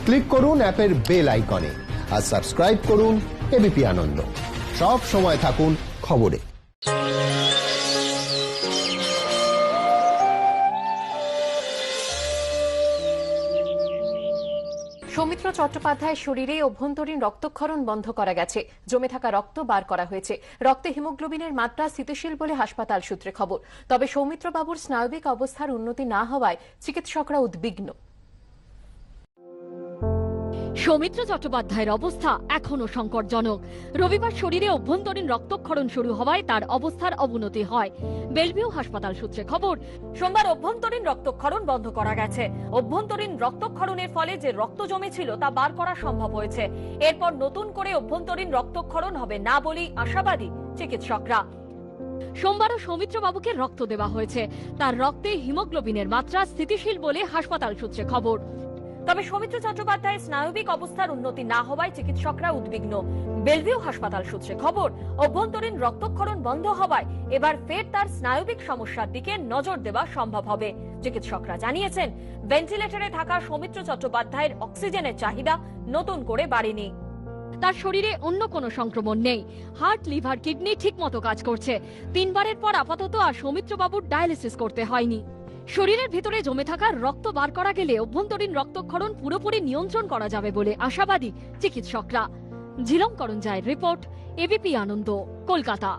Click করুন অ্যাপের bell আইকনে আর সাবস্ক্রাইব করুন এবিপি আনন্দ। সব সময় থাকুন খবরে। সৌমিত্র চট্টোপাধ্যায়ের শরীরে অভ্যন্তরীণ রক্তক্ষরণ বন্ধ করা গেছে। জমে থাকা রক্ত বার করা হয়েছে। রক্তে হিমোগ্লোবিনের মাত্রা স্থিতিশীল বলে হাসপাতাল সূত্রে খবর। তবে সৌমিত্র বাবুর স্নায়বিক অবস্থার উন্নতি না হওয়ায় চিকিৎসকরা উদ্বিগ্ন। সৌমিত্র চট্টোপাধ্যায়ের অবস্থা এখনো সংকটজনক। রবিবার শরীরে অভ্যন্তরীণ রক্তক্ষরণ শুরু হওয়ায় তার অবস্থার অবনতি হয়। বেলভিউ হাসপাতাল সূত্রে খবর, সোমবার অভ্যন্তরীণ রক্তক্ষরণ বন্ধ করা গেছে। অভ্যন্তরীণ রক্তক্ষরণের ফলে যে রক্ত জমেছিল তা বার করা সম্ভব হয়েছে। এরপর নতুন করে অভ্যন্তরীণ রক্তক্ষরণ হবে না বলেই আশাবাদী চিকিৎসকরা। সোমবারও সৌমিত্র বাবুকে রক্ত দেওয়া হয়েছে। তার রক্তে হিমোগ্লোবিনের মাত্রা স্থিতিশীল বলে হাসপাতাল সূত্রে খবর। তবে সৌমিত্র চট্টোপাধ্যায়ের স্নায়বিক অবস্থার উন্নতি না হওয়ায় চিকিৎসকরা উদ্বিগ্ন। বেলভিউ হাসপাতাল সূত্রে খবর, অভ্যন্তরীণ রক্তক্ষরণ বন্ধ হওয়ায় এবার ফের তার স্নায়বিক সমস্যার দিকে নজর দেওয়া সম্ভব হবে। চিকিৎসকরা জানিয়েছেন, ভেন্টিলেটরে থাকা সৌমিত্র চট্টোপাধ্যায়ের অক্সিজেনের চাহিদা নতুন করে বাড়েনি। তার শরীরে অন্য কোনো সংক্রমণ নেই। হার্ট, লিভার, কিডনি ঠিকমতো কাজ করছে। 3 বারের পর আপাতত আর সৌমিত্র বাবুর ডায়ালিসিস করতে হয়নি। শরীরের ভিতরে জমে থাকা রক্ত বার করা গেলে অভ্যন্তরীণ রক্তক্ষরণ পুরোপুরি নিয়ন্ত্রণ করা যাবে বলে আশাবাদী চিকিৎসকরা। ঝিলম করঞ্জায়ের রিপোর্ট, এবিপি আনন্দ, কলকাতা।